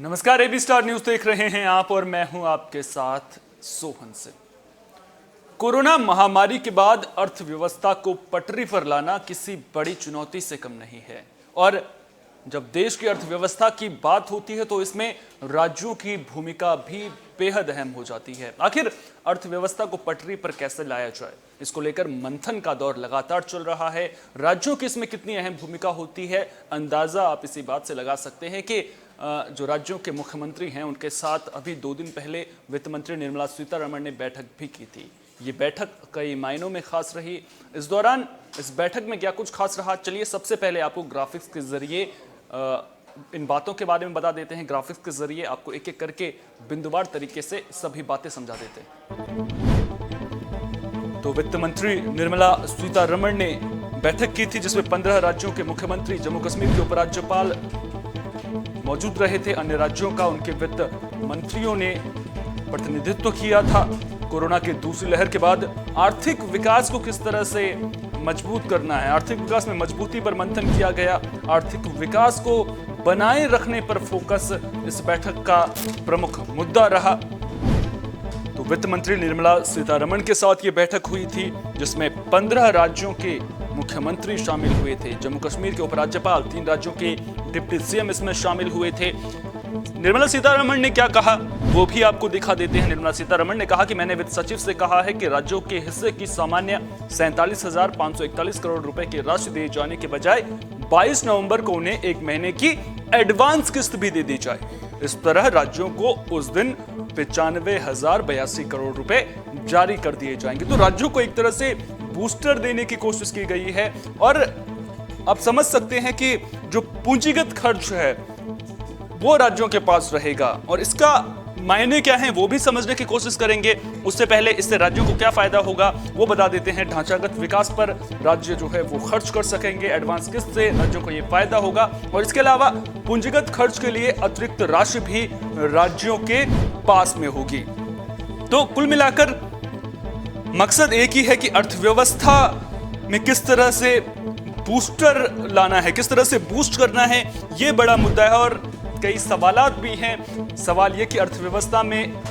नमस्कार, AB star news देख रहे हैं आप और मैं हूं आपके साथ सोहन सिंह। कोरोना महामारी के बाद अर्थव्यवस्था को पटरी पर लाना किसी बड़ी चुनौती से कम नहीं है और जब देश की अर्थव्यवस्था की बात होती है तो इसमें राज्यों की भूमिका भी बेहद अहम हो जाती है। आखिर अर्थव्यवस्था को पटरी पर कैसे लाया जाए, इसको लेकर मंथन का दौर लगातार चल रहा है। राज्यों की इसमें कितनी अहम भूमिका होती है, अंदाजा आप इसी बात से लगा सकते हैं कि जो राज्यों के मुख्यमंत्री हैं उनके साथ अभी 2 दिन पहले वित्त मंत्री निर्मला सीतारमण ने बैठक भी की थी। ये बैठक कई मायनों में खास रही। इस दौरान इस बैठक में क्या कुछ खास रहा, चलिए सबसे पहले आपको ग्राफिक्स के जरिए इन बातों के बारे में बता देते हैं। ग्राफिक्स के जरिए आपको एक एक करके बिंदुवार तरीके से सभी बातें समझा देते हैं। तो वित्त मंत्री निर्मला सीतारमण ने बैठक की थी जिसमें 15 राज्यों के मुख्यमंत्री, जम्मू कश्मीर के उपराज्यपाल मौजूद रहे थे। अन्य राज्यों का उनके वित्त मंत्रियों ने प्रतिनिधित्व किया था। कोरोना की दूसरी लहर के बाद आर्थिक विकास को किस तरह से मजबूत करना है, आर्थिक विकास में मजबूती पर मंथन किया गया। आर्थिक विकास को बनाए रखने पर फोकस इस बैठक का प्रमुख मुद्दा रहा। तो वित्त मंत्री निर्मला सीतारमण के साथ ये बैठक हुई थी जिसमें 15 राज्यों के मुख्यमंत्री शामिल हुए थे। जम्मू कश्मीर के उपराज्यपाल, 3 राज्यों के डिप्टी सीएम इसमें शामिल हुए थे। निर्मला सीतारमण ने क्या कहा वो भी आपको दिखा देते हैं। निर्मला सीतारमण ने कहा कि मैंने वित्त सचिव से कहा है कि राज्यों के हिस्से की सामान्य 47,541 करोड़ रुपए की राशि दिए जाने के बजाय 22 नवंबर को उन्हें 1 महीने की एडवांस किस्त भी दे दी जाए। इस तरह राज्यों को उस दिन 95,082 करोड़ रुपए जारी कर दिए जाएंगे। तो राज्यों को एक तरह से बूस्टर देने की कोशिश की गई है और आप समझ सकते हैं कि जो पूंजीगत खर्च है वो राज्यों के पास रहेगा और इसका मायने क्या है वो भी समझने की कोशिश करेंगे। उससे पहले इससे राज्यों को क्या फायदा होगा वो बता देते हैं। ढांचागत विकास पर राज्य जो है वो खर्च कर सकेंगे, एडवांस किस्त से राज्यों को ये फायदा होगा और इसके अलावा पूंजीगत खर्च के लिए अतिरिक्त राशि भी राज्यों के पास में होगी। तो कुल मिलाकर मकसद एक ही है कि अर्थव्यवस्था में किस तरह से बूस्टर लाना है, किस तरह से बूस्ट करना है, ये बड़ा मुद्दा है और कई सवालात भी हैं। सवाल ये कि अर्थव्यवस्था में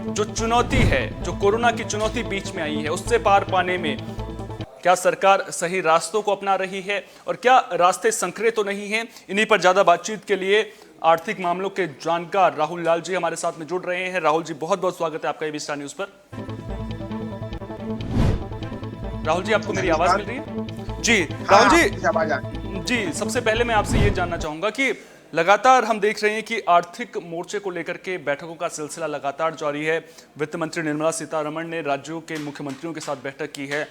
जो चुनौती है, जो कोरोना की चुनौती बीच में आई है, उससे पार पाने में क्या सरकार सही रास्तों को अपना रही है और क्या रास्ते संकरे तो नहीं हैं। इन्हीं पर ज्यादा बातचीत के लिए आर्थिक मामलों के जानकार राहुल लाल जी हमारे साथ में जुड़ रहे हैं। राहुल जी, बहुत बहुत स्वागत है आपका एबी स्टार न्यूज पर। राहुल जी, आपको मेरी आवाज मिल रही है? जी राहुल जी, सबसे पहले मैं आपसे ये जानना चाहूंगा कि लगातार हम देख रहे हैं कि आर्थिक मोर्चे को लेकर के बैठकों का सिलसिला लगातार जारी है। वित्त मंत्री निर्मला सीतारमण ने राज्यों के मुख्यमंत्रियों के साथ बैठक की है।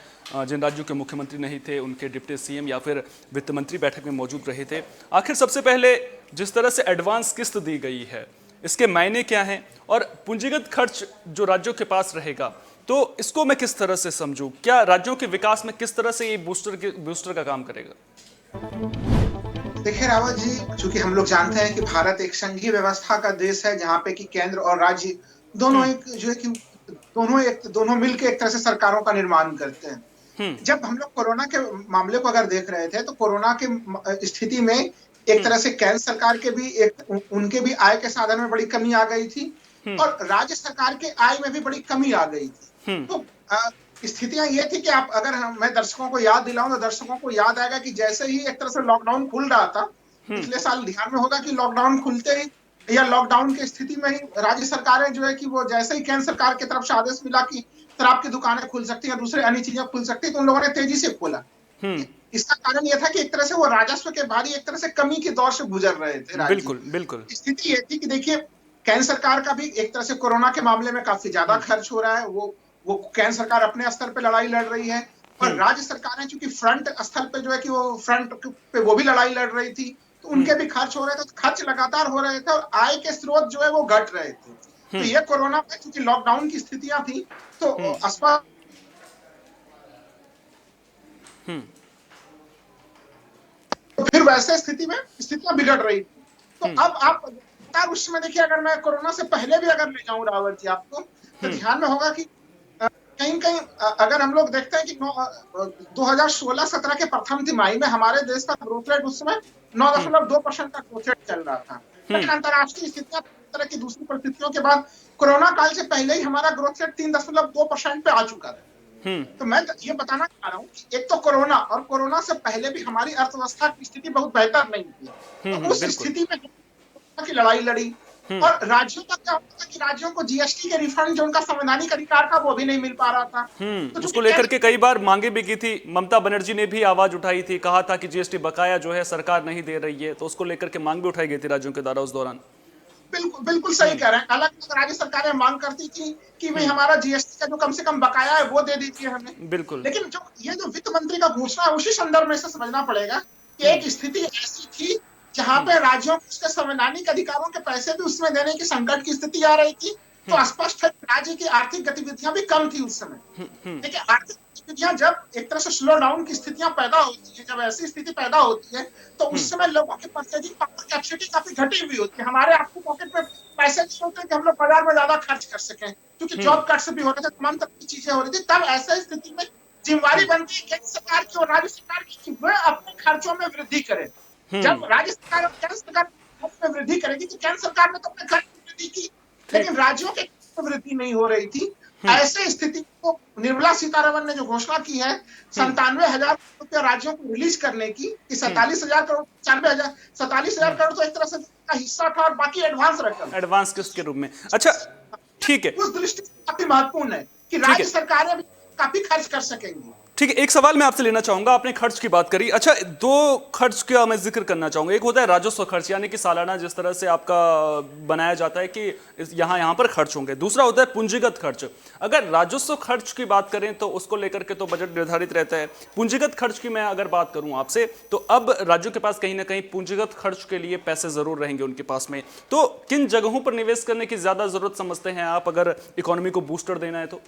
जिन राज्यों के मुख्यमंत्री नहीं थे उनके डिप्टी सीएम या फिर वित्त मंत्री बैठक में मौजूद रहे थे। आखिर सबसे पहले जिस तरह से एडवांस किस्त दी गई है इसके मायने क्या हैं और पूंजीगत खर्च जो राज्यों के पास रहेगा तो इसको मैं किस तरह से समझूं? क्या राज्यों के विकास में किस तरह से ये बूस्टर का काम करेगा? देखिए रावत जी, चूंकि हम लोग जानते हैं कि भारत एक संघीय व्यवस्था का देश है जहाँ पे कि केंद्र और राज्य दोनों एक जो है कि दोनों मिलकर एक तरह से सरकारों का निर्माण करते हैं। जब हम लोग कोरोना के मामले को अगर देख रहे थे तो कोरोना के स्थिति में एक तरह से केंद्र सरकार के भी उनके भी आय के साधन में बड़ी कमी आ गई थी और राज्य सरकार के आय में भी बड़ी कमी आ गई थी। तो स्थितियां ये थी कि आप अगर मैं दर्शकों को याद दिलाऊं तो दर्शकों को याद आएगा कि जैसे ही एक तरह से लॉकडाउन खुल रहा था पिछले साल, ध्यान में होगा कि लॉकडाउन खुलते ही या लॉकडाउन की स्थिति में ही राज्य सरकारें जो है कि वो जैसे ही केंद्र सरकार की तरफ से आदेश मिला कि शराब की दुकानें खुल सकती हैं, दूसरे अन्य चीजें खुल सकती है, तो उन लोगों ने तेजी से खोला। इसका कारण यह था कि एक तरह से वो राजस्व के भारी एक तरह से कमी के दौर से गुजर रहे थे। बिल्कुल स्थिति ये थी कि देखिए केंद्र सरकार का भी एक तरह से कोरोना के मामले में काफी ज्यादा खर्च हो रहा है। वो केंद्र सरकार अपने स्तर पे लड़ाई लड़ रही है और राज्य सरकारें चूंकि फ्रंट स्थल पे जो है कि वो फ्रंट पे वो भी लड़ाई लड़ रही थी तो उनके भी खर्च हो रहे थे। खर्च लगातार हो रहे थे और आय के स्रोत जो है वो घट रहे थे। तो ये कोरोना में चूंकि लॉकडाउन की स्थितियां थी तो तो फिर वैसे स्थिति में स्थितियां बिगड़ रही थी। तो अब आप उस समय देखिए, अगर मैं कोरोना से पहले भी अगर ले जाऊं रावत जी आपको, तो ध्यान में होगा कि कहीं कहीं अगर हम लोग देखते हैं कि 2016-17 के प्रथम तिमाही में हमारे देश का ग्रोथ रेट उस समय 9.2% का ग्रोथ रेट चल रहा था। लेकिन अंतर्राष्ट्रीय स्थितियां, तरह की दूसरी परिस्थितियों के बाद कोरोना काल से पहले ही हमारा ग्रोथ रेट 3.2% पे आ चुका था। तो मैं ये बताना चाह रहा हूँ कि एक तो कोरोना, और कोरोना से पहले भी हमारी अर्थव्यवस्था की स्थिति बहुत बेहतर नहीं थी। तो उस बिल्कुल। स्थिति में की लड़ाई लड़ी, और राज्यों का क्या होता था कि राज्यों को जीएसटी के रिफंड जो उनका संवैधानिक अधिकार था वो भी नहीं मिल पा रहा था। तो उसको चूंकि लेकर के कई बार मांगे भी की थी, ममता बनर्जी ने भी आवाज उठाई थी, कहा था कि जीएसटी बकाया जो है सरकार नहीं दे रही है, तो उसको लेकर के मांग भी उठाई गई थी राज्यों के द्वारा उस दौरान। बिल्कुल बिल्कुल सही कह रहे हैं। अलग अलग राज्य सरकारें मांग करती थी कि भाई हम्म। हमारा जीएसटी का जो कम से कम बकाया है वो दे दीजिए हमें। बिल्कुल। लेकिन जो ये जो वित्त मंत्री का घोषणा है उसी संदर्भ में से समझना पड़ेगा कि हम्म। एक स्थिति ऐसी थी जहां पे राज्यों को उसके संवैधानिक अधिकारों के पैसे भी उसमें देने की संकट की स्थिति आ रही थी। तो स्पष्ट है कि राज्य की आर्थिक गतिविधियां भी कम थी उस समय। देखिए, आर्थिक गतिविधियां जब एक तरह से स्लो डाउन की स्थितियां पैदा होती है, जब ऐसी स्थिति पैदा होती है, तो उस समय लोगों की परचेजिंग पावर कैपेसिटी काफी घटी हुई होती है। हमारे आपके पॉकेट में पैसे नहीं होते कि हम लोग बाजार में ज्यादा खर्च कर सकें, क्योंकि जॉब कट्स भी हो रहे थे, तमाम तरह की चीजें हो रही थी। तब ऐसी स्थिति में जिम्मेवारी बनती है केंद्र सरकार की और राज्य सरकार की कि वे अपने खर्चों में वृद्धि करें। जब राज्य सरकार और केंद्र सरकार खर्च में वृद्धि करेगी, तो केंद्र सरकार ने तो अपने खर्च में वृद्धि की, ठीक। लेकिन राज्यों के वृद्धि नहीं हो रही थी। ऐसे स्थिति को निर्मला सीतारमण ने जो घोषणा की है 97,000 रुपया राज्यों को रिलीज करने की, कि 47,000 करोड़, 95,000, 47,000 करोड़ तो एक तरह से का हिस्सा था और बाकी एडवांस रकम। एडवांस किस्त के रूप में, अच्छा। ठीक है। उस दृष्टि से काफी महत्वपूर्ण है कि ठीक राज्य है। सरकारें भी काफी खर्च कर सकेंगी। ठीक है, एक सवाल मैं आपसे लेना चाहूंगा, आपने खर्च की बात करी, अच्छा दो खर्च का मैं जिक्र करना चाहूंगा। एक होता है राजस्व खर्च, यानी कि सालाना जिस तरह से आपका बनाया जाता है कि यहां पर खर्च होंगे। दूसरा होता है पूंजीगत खर्च। अगर राजस्व खर्च की बात करें तो उसको लेकर के तो बजट निर्धारित रहता है। पूंजीगत खर्च की मैं अगर बात करूं आपसे, तो अब राज्यों के पास कहीं ना कहीं पूंजीगत खर्च के लिए पैसे जरूर रहेंगे उनके पास में। तो किन जगहों पर निवेश करने की ज्यादा जरूरत समझते हैं आप, अगर इकोनॉमी को बूस्टर देना है तो?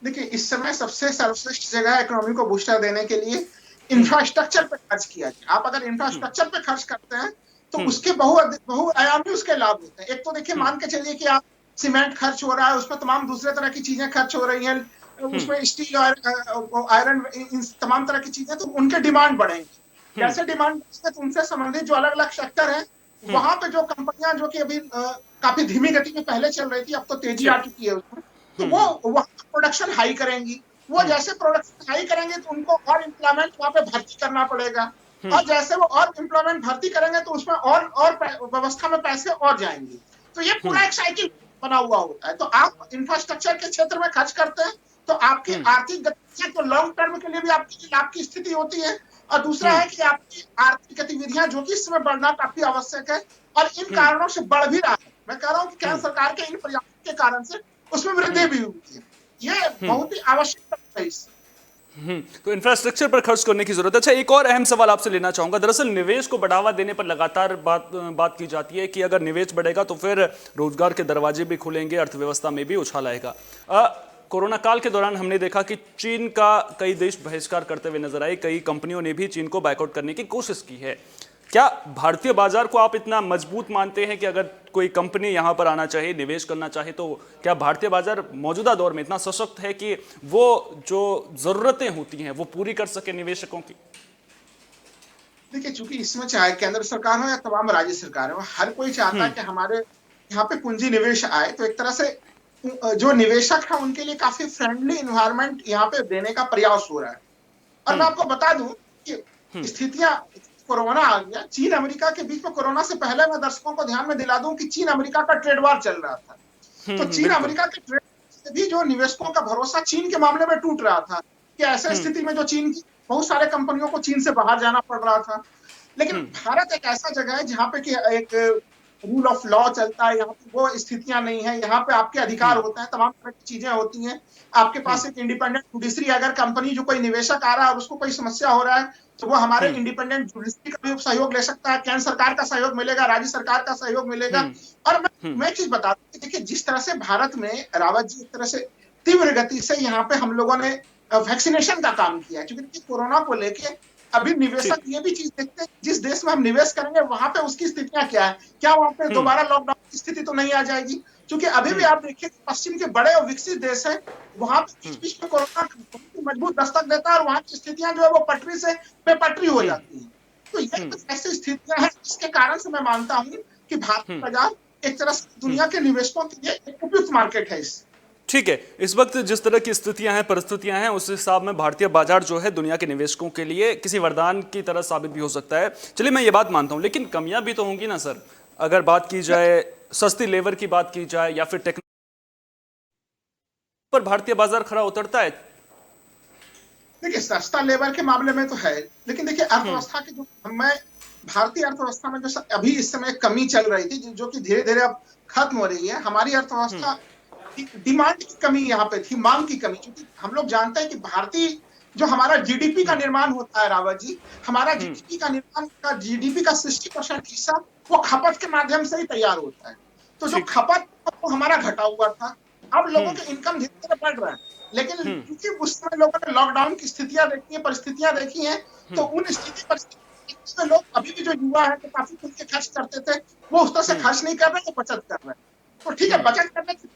देखिए, इस समय सबसे सर्वश्रेष्ठ जगह है इकोनॉमी को बूस्टर देने के लिए इंफ्रास्ट्रक्चर पे खर्च किया जाए। आप अगर इंफ्रास्ट्रक्चर पे खर्च करते हैं तो उसके बहुआयामी उसके लाभ होते हैं। एक तो देखिए, मान के चलिए कि आप सीमेंट खर्च हो रहा है, उसमें तमाम दूसरे तरह की चीजें खर्च हो रही हैं, उसमें स्टील और आयरन, इन तमाम तरह की चीजें, तो उनके डिमांड बढ़ेंगी। जैसे डिमांड बढ़ेंगे तो उनसे संबंधित जो अलग अलग सेक्टर है, वहां पे जो कंपनियां जो कि अभी काफी धीमी गति में पहले चल रही थी, अब तो तेजी आ चुकी है उसमें, तो वो वहां प्रोडक्शन हाई करेंगी। वो जैसे प्रोडक्शन हाई करेंगे तो उनको और एम्प्लॉयमेंट वहां पे भर्ती करना पड़ेगा, और जैसे वो और एम्प्लॉयमेंट भर्ती करेंगे तो उसमें और व्यवस्था में पैसे और जाएंगे। तो ये पूरा एक साइकिल बना हुआ होता है। तो आप इंफ्रास्ट्रक्चर के क्षेत्र में खर्च करते हैं तो आपकी आर्थिक गतिविधियां तो लॉन्ग टर्म के लिए भी आपकी लाभ की स्थिति होती है, और दूसरा है कि आपकी आर्थिक गतिविधियां जो कि इस समय बढ़ना काफी आवश्यक है, और इन कारणों से बढ़ भी रहा है। मैं कह रहा हूं कि केंद्र सरकार के इन प्रयासों के कारण से उसमें वृद्धि भी हुई है। ये बहुत ही आवश्यक है इससे। तो इंफ्रास्ट्रक्चर पर खर्च करने की जरूरत है। अच्छा, एक और अहम सवाल आपसे लेना चाहूंगा। दरअसल निवेश को बढ़ावा देने पर लगातार बात की जाती है कि अगर निवेश बढ़ेगा तो फिर रोजगार के दरवाजे भी खुलेंगे, अर्थव्यवस्था में भी उछाल आएगा। कोरोना काल के दौरान हमने देखा कि चीन का कई देश बहिष्कार करते हुए नजर आए, कई कंपनियों ने भी चीन को बायकॉट करने की कोशिश की है। क्या भारतीय बाजार को आप इतना मजबूत मानते हैं कि अगर कोई कंपनी यहां पर आना चाहे, निवेश करना चाहे, तो क्या भारतीय बाजार मौजूदा दौर में इतना सशक्त है कि वो जो जरूरतें होती हैं वो पूरी कर सके निवेशकों की? देखिए, चूंकि इसमें चाहे केंद्र सरकार हो या तमाम राज्य सरकार हो, हर कोई चाहता है कि हमारे यहाँ पे पूंजी निवेश आए। तो एक तरह से जो निवेशक है उनके लिए काफी फ्रेंडली इन्वायरमेंट यहाँ पे देने का प्रयास हो रहा है। और मैं आपको बता दूं कि स्थितियां, कोरोना आ गया, चीन अमेरिका के बीच में कोरोना से पहले मैं दर्शकों को ध्यान में दिला दूं कि चीन अमेरिका का ट्रेड वार चल रहा था। तो चीन अमेरिका के ट्रेड से भी जो निवेशकों का भरोसा चीन के मामले में टूट रहा था, कि ऐसे स्थिति में जो चीन की बहुत सारे कंपनियों को चीन से बाहर जाना पड़ रहा था। लेकिन भारत एक ऐसा जगह है जहां पे कि एक रूल ऑफ लॉ चलता है, यहाँ पे वो स्थितियां नहीं है। यहाँ पे आपके अधिकार होते हैं, तमाम तरह की चीजें होती हैं। आपके पास एक इंडिपेंडेंट जुडिशरी, अगर कंपनी जो कोई निवेशक आ रहा है और उसको कोई समस्या हो रहा है तो वो हमारे इंडिपेंडेंट जुडिशरी का भी सहयोग ले सकता है, केंद्र सरकार का सहयोग मिलेगा, राज्य सरकार का सहयोग मिलेगा। और मैं चीज बता दूं, देखिए जिस तरह से भारत में रावत जी एक तरह से तीव्र गति से यहाँ पे हम लोगों ने वैक्सीनेशन का काम किया है, क्योंकि कोरोना को लेके अभी निवेशक ये भी चीज देखते हैं जिस देश में हम निवेश करेंगे वहां पे उसकी स्थितियां क्या है, क्या वहां पे दोबारा लॉकडाउन की स्थिति तो नहीं आ जाएगी। क्योंकि अभी भी आप देखिए पश्चिम के बड़े और विकसित देश हैं, वहां पे बीच बीच में कोरोना मजबूत दस्तक देता है और वहां की स्थितियां जो है वो पटरी से बेपटरी हो जाती है। तो ये कुछ ऐसी स्थितियां हैं जिसके कारण से मैं मानता हूं कि भारतीय बाजार एक तरह से दुनिया के निवेशकों के लिए एक उपयुक्त मार्केट है। इस ठीक है, इस वक्त जिस तरह की स्थितियां हैं, परिस्थितियां हैं, उस हिसाब में भारतीय बाजार जो है दुनिया के निवेशकों के लिए किसी वरदान की तरह साबित भी हो सकता है। चलिए, मैं ये बात मानता हूं, लेकिन कमियां भी तो होंगी ना सर। अगर बात की जाए, सस्ती लेबर की बात की जाए, या फिर टेक्नोलॉजी पर भारतीय बाजार खरा उतरता है। देखिए, सस्ता लेबर के मामले में तो है, लेकिन देखिए अर्थव्यवस्था की जो मैं भारतीय अर्थव्यवस्था में जो अभी इस समय कमी चल रही थी, जो कि धीरे धीरे अब खत्म हो रही है। हमारी अर्थव्यवस्था डिमांड की कमी यहाँ पे थी, मांग की कमी, क्योंकि हम लोग जानते हैं कि भारतीय जो हमारा जीडीपी का निर्माण होता है रावत जी, हमारा जीडीपी का 60% हिस्सा वो खपत के माध्यम से ही तैयार होता है। तो जो ठीक। खपत वो हमारा घटा हुआ था। अब लोगों के इनकम धीरे धीरे बढ़ रहा है, लेकिन क्योंकि उस समय लोगों ने लॉकडाउन की स्थितियां देखी है, परिस्थितियां देखी हैं, तो उन स्थिति परिस्थितियों में लोग अभी भी जो युवा है तो काफी खुल के खर्च करते थे, वो उस तरह से खर्च नहीं कर रहे, वो बचत कर रहे हैं। तो ठीक है, बचत करने की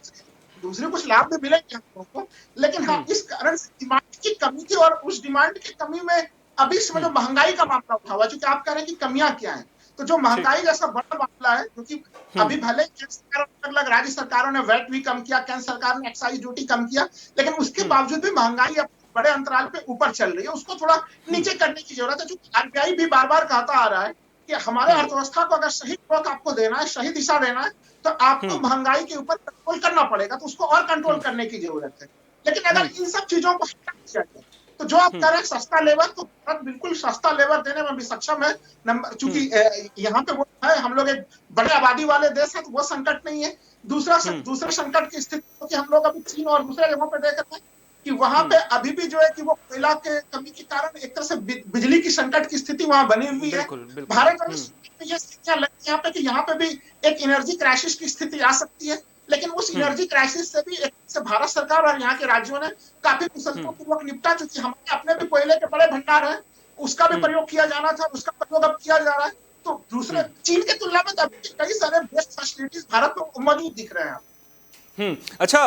दूसरे कुछ लाभ भी मिलेंगे हम लोगों को, लेकिन हाँ, इस कारण से डिमांड की कमी थी, और उस डिमांड की कमी में अभी इसमें जो महंगाई का मामला उठा हुआ, क्योंकि आप कह रहे हैं कि कमियां क्या है, तो जो महंगाई जैसा बड़ा मामला है, क्योंकि अभी भले अलग अलग राज्य सरकारों ने वैट भी कम किया, केंद्र सरकार ने एक्साइज ड्यूटी कम किया, लेकिन उसके बावजूद भी महंगाई अब बड़े अंतराल पे ऊपर चल रही है। उसको थोड़ा नीचे करने की जरूरत है, क्योंकि आरबीआई भी बार बार कहता आ रहा है कि हमारे अर्थव्यवस्था को अगर सही ग्रोथ आपको देना है, सही दिशा देना है, तो आपको महंगाई के ऊपर कंट्रोल करना पड़ेगा, तो उसको और कंट्रोल करने की जरूरत है। लेकिन अगर इन सब चीजों को हटा दिया जाए, तो जो आप कह रहे हैं सस्ता लेबर, तो भारत बिल्कुल सस्ता लेबर देने में भी सक्षम है। नंबर चूंकि यहाँ पे वो है, हम लोग एक बड़े आबादी वाले देश है, तो वो संकट नहीं है। दूसरे संकट की स्थिति कि हम लोग अभी चीन और दूसरे जगहों पे देख रहे हैं कि वहां पे अभी भी जो है कि वो कोयला के कमी के कारण एक तरह से बिजली की संकट की स्थिति वहां बनी हुई है। भारत में ये स्थितियां लगती यहाँ पे कि यहाँ पे भी एक एनर्जी क्राइसिस की स्थिति आ सकती है, लेकिन उस एनर्जी क्राइसिस से भी एक से भारत सरकार और यहाँ के राज्यों ने काफी कुशलतापूर्वक निपटा, क्योंकि हमारे अपने भी कोयले के बड़े भंडार हैं, उसका भी प्रयोग किया जाना था, उसका प्रयोग अब किया जा रहा है। तो दूसरे चीन की तुलना में कई सारे बेस्ट फैसिलिटीज भारत में मौजूद दिख रहे हैं। अच्छा,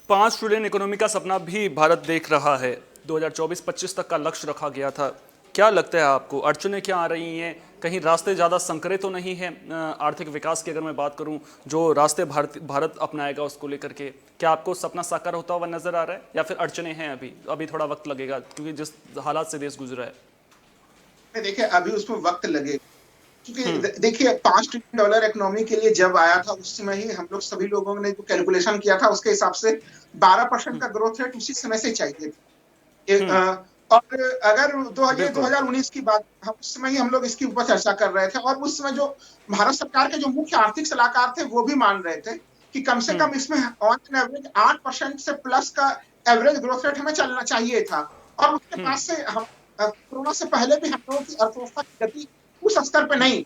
5 ट्रिलियन इकोनॉमी का सपना भी भारत देख रहा है। 2024-25 तक का लक्ष्य रखा गया था। क्या लगता है आपको, अड़चनें क्या आ रही हैं? कहीं रास्ते ज़्यादा संकरे तो नहीं हैं? आर्थिक विकास की अगर मैं बात करूं, जो रास्ते भारत अपनाएगा उसको लेकर के, क्या आपको सपना साकार होता हुआ नजर आ रहा है, या फिर अड़चनें हैं? अभी थोड़ा वक्त लगेगा, क्योंकि जिस हालात से देश गुजरा है। देखिए, अभी उसमें वक्त लगेगा, क्योंकि देखिए $5 ट्रिलियन इकोनॉमी के लिए जब आया था, उस समय ही हम लोग सभी लोगों ने जो कैलकुलेशन किया था, उसके हिसाब से 12% का ग्रोथ रेट उसी समय से चाहिए था। और अगर 2019 की बात, उस समय ही हम लोग इसके ऊपर चर्चा कर रहे थे, और उस समय जो भारत सरकार के जो मुख्य आर्थिक सलाहकार थे, वो भी मान रहे थे कि कम से कम इसमें ऑन एवरेज 8% से प्लस का एवरेज ग्रोथ रेट हमें चलना चाहिए था। और उसके बाद से हम कोरोना से पहले भी हम लोगों की अर्थव्यवस्था की गति उस स्तर पे नहीं,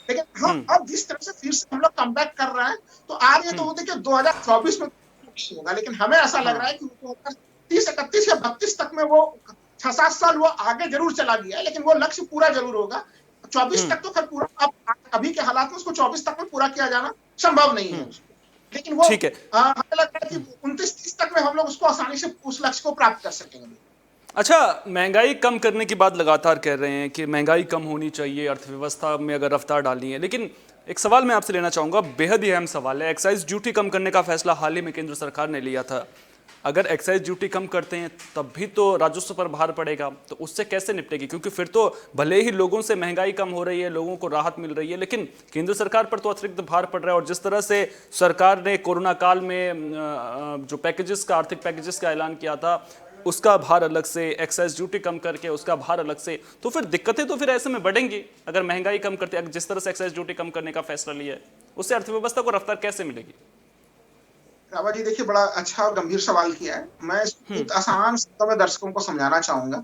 लेकिन हाँ, अब जिस तरह से फिर से हम लोग कम बैक कर रहे हैं, तो आ रही है, तो वो देखिए 2024 में होगा, लेकिन हमें ऐसा लग रहा है कि 2030, 31 या 32 तक में वो 6-7 साल वो आगे जरूर चला गया है, लेकिन वो लक्ष्य पूरा जरूर होगा। 24 तक तो खैर पूरा, अब अभी के हालात में उसको 24 तक में पूरा किया जाना संभव नहीं है, लेकिन वो ठीक है। हमें लगता है कि 29-30 तक में हम लोग उसको आसानी से उस लक्ष्य को प्राप्त कर सकेंगे। अच्छा, महंगाई कम करने की बात लगातार कह रहे हैं कि महंगाई कम होनी चाहिए, अर्थव्यवस्था में अगर रफ्तार डालनी है, लेकिन एक सवाल मैं आपसे लेना चाहूँगा, बेहद ही अहम सवाल है। एक्साइज ड्यूटी कम करने का फैसला हाल ही में केंद्र सरकार ने लिया था। अगर एक्साइज ड्यूटी कम करते हैं तब भी तो राजस्व पर भार पड़ेगा, तो उससे कैसे निपटेगी? क्योंकि फिर तो भले ही लोगों से महंगाई कम हो रही है, लोगों को राहत मिल रही है, लेकिन केंद्र सरकार पर तो अतिरिक्त भार पड़ रहा है। और जिस तरह से सरकार ने कोरोना काल में जो पैकेजेस का, आर्थिक पैकेजेस का ऐलान किया था, उसका भार अलग से, एक्साइज ड्यूटी कम करके उसका भार अलग से, तो फिर दिक्कतें तो फिर ऐसे में बढ़ेंगी। अगर महंगाई कम करते, जिस तरह से एक्साइज ड्यूटी कम करने का फैसला लिया है, उससे अर्थव्यवस्था को रफ्तार कैसे मिलेगी? रावत जी, देखिए बड़ा अच्छा और गंभीर सवाल किया है। मैं इसको आसान शब्दों में दर्शकों को समझाना चाहूंगा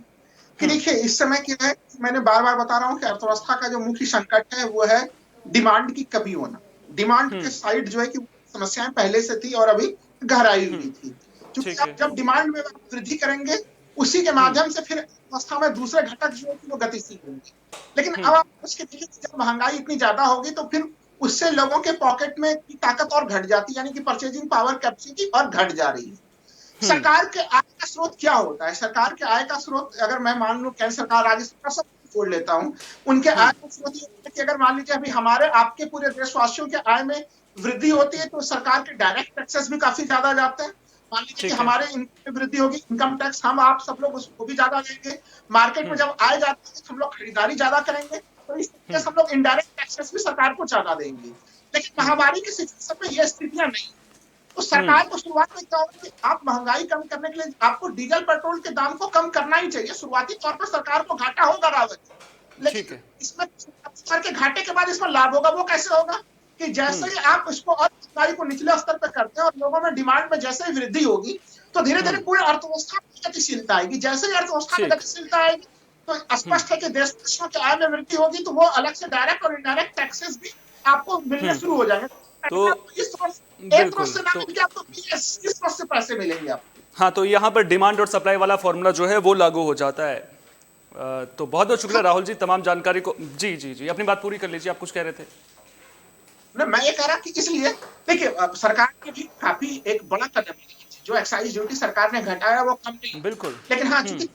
कि देखिए, इस समय क्या है, मैंने बार बार बता रहा हूं कि अर्थव्यवस्था का जो मुख्य संकट है वो है डिमांड की कमी होना। डिमांड के साइड जो है कि समस्याएं पहले से थी और अभी गहराई हुई थी, क्योंकि आप जब डिमांड में वृद्धि करेंगे, उसी के माध्यम से फिर अवस्था में दूसरे घटक जो है कि वो गतिशील होंगे। लेकिन अब आप उसके देखिए, जब महंगाई इतनी ज्यादा होगी तो फिर उससे लोगों के पॉकेट में की ताकत और घट जाती है, यानी कि परचेजिंग पावर कैपेसिटी और घट जा रही है। सरकार के आय का स्रोत क्या होता है? सरकार के आय का स्रोत, अगर मैं मान लूं केंद्र सरकार, राज्य सरकार सब जोड़ लेता हूं, उनके आय का स्रोत ये होता है कि अगर मान लीजिए अभी हमारे आपके पूरे देशवासियों के आय में वृद्धि होती है तो सरकार के डायरेक्ट टैक्सेस भी काफी ज्यादा जाते हैं। मान लीजिए कि ठीक है। हमारे इनकम में वृद्धि होगी, इनकम टैक्स हम आप सब लोग उसको भी ज्यादा देंगे। मार्केट में जब आय जाती है तो हम लोग खरीदारी ज्यादा करेंगे, तो इस तरीके से हम लोग इनडायरेक्ट टैक्सेस भी सरकार को ज्यादा देंगे। लेकिन महामारी की सिचुएशन में ये स्थितियां नहीं, तो सरकार को शुरुआत में क्या होगा कि आप महंगाई कम करने के लिए आपको डीजल पेट्रोल के दाम को कम करना ही चाहिए। शुरुआती तौर पर सरकार को घाटा होगा रावत, ठीक लेकिन है। इसमें सरकार के घाटे के बाद इसमें लाभ होगा। वो कैसे होगा कि जैसे ही आप इसको और महंगाई को निचले स्तर पर करते हैं और लोगों में डिमांड में जैसे ही वृद्धि होगी तो धीरे धीरे पूरी अर्थव्यवस्था में गतिशीलता आएगी। जैसे ही अर्थव्यवस्था में ठीक। गतिशीलता आएगी तो स्पष्ट है कि देशों की आय में वृद्धि होगी, तो वो अलग से डायरेक्ट और इनडायरेक्ट टैक्सेस भी आपको मिलने शुरू हो जाएंगे। तो इस स्रोत एक स्रोत बिल्कुल। से ना तो मिलकर आपको इस स्रोत से पैसे मिलेंगे आपको। हाँ, तो यहाँ पर डिमांड और सप्लाई वाला फॉर्मूला जो है वो लागू हो जाता है। तो बहुत बहुत शुक्रिया राहुल जी तमाम जानकारी को। जी जी जी, अपनी बात पूरी कर लीजिए, आप कुछ कह रहे थे। मैं ये कह रहा कि इसलिए देखिए सरकार ने भी काफी एक बड़ा कदम लिया, जो एक्साइज ड्यूटी सरकार ने घटाया वो कम नहीं, बिल्कुल। लेकिन हाँ चूंकि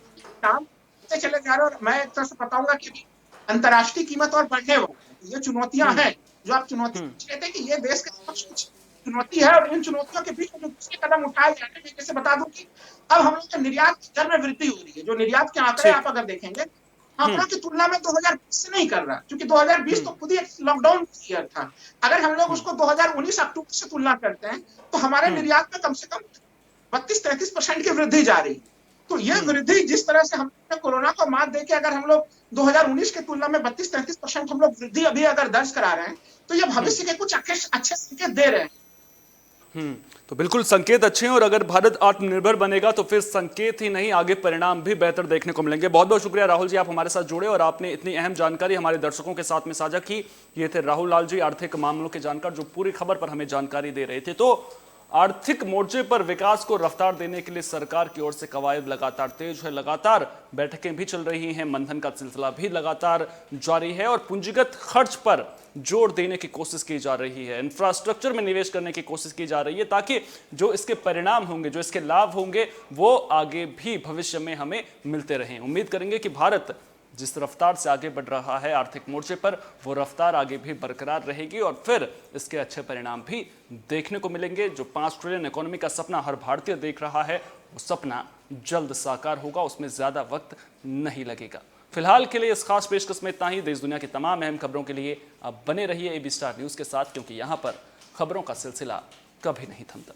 काम चले जा रहे, और मैं एक तरह से बताऊंगा कि अंतर्राष्ट्रीय कीमत और बढ़ने वाली ये चुनौतियां हैं। जो आप चुनौती कहते हैं कि ये देश के समक्ष कुछ चुनौती है, और इन चुनौतियों के बीच में जो दूसरे कदम उठाए जा रहे हैं, जैसे बता दूं कि अब हम लोग के निर्यात दर में वृद्धि हो रही है। जो निर्यात के आंकड़े ठीक। आप अगर देखेंगे, आंकड़ों की तुलना में 2020 से नहीं कर रहा, क्योंकि 2020 तो खुद ही एक लॉकडाउन ईयर था। अगर हम लोग उसको 2019 अक्टूबर से तुलना करते हैं तो हमारे निर्यात में कम से कम 32-33% की वृद्धि जा रही है। तो ये वृद्धि जिस तरह से हमने कोरोना को मात देके अगर हम लोग 2019 की तुलना में 32-33% हम लोग वृद्धि अभी अगर दर्ज करा रहे हैं, तो ये भविष्य के कुछ अच्छे संकेत दे रहे हैं। तो बिल्कुल संकेत अच्छे हैं, और अगर भारत आत्मनिर्भर बनेगा तो फिर संकेत ही नहीं आगे परिणाम भी बेहतर देखने को मिलेंगे। बहुत बहुत शुक्रिया राहुल जी, आप हमारे साथ जुड़े और आपने इतनी अहम जानकारी हमारे दर्शकों के साथ में साझा की। ये थे राहुल लाल जी, आर्थिक मामलों के जानकार, जो पूरी खबर पर हमें जानकारी दे रहे थे। तो आर्थिक मोर्चे पर विकास को रफ्तार देने के लिए सरकार की ओर से कवायद लगातार तेज है, लगातार बैठकें भी चल रही हैं, मंथन का सिलसिला भी लगातार जारी है, और पूंजीगत खर्च पर जोर देने की कोशिश की जा रही है, इंफ्रास्ट्रक्चर में निवेश करने की कोशिश की जा रही है, ताकि जो इसके परिणाम होंगे, जो इसके लाभ होंगे, वो आगे भी भविष्य में हमें मिलते रहें। उम्मीद करेंगे कि भारत जिस रफ्तार से आगे बढ़ रहा है आर्थिक मोर्चे पर, वो रफ्तार आगे भी बरकरार रहेगी, और फिर इसके अच्छे परिणाम भी देखने को मिलेंगे। जो 5 ट्रिलियन इकोनॉमी का सपना हर भारतीय देख रहा है, वो सपना जल्द साकार होगा, उसमें ज्यादा वक्त नहीं लगेगा। फिलहाल के लिए इस खास पेशकश में इतना ही। देश दुनिया की तमाम अहम खबरों के लिए आप बने रहिए AB स्टार न्यूज के साथ, क्योंकि यहां पर खबरों का सिलसिला कभी नहीं थमता।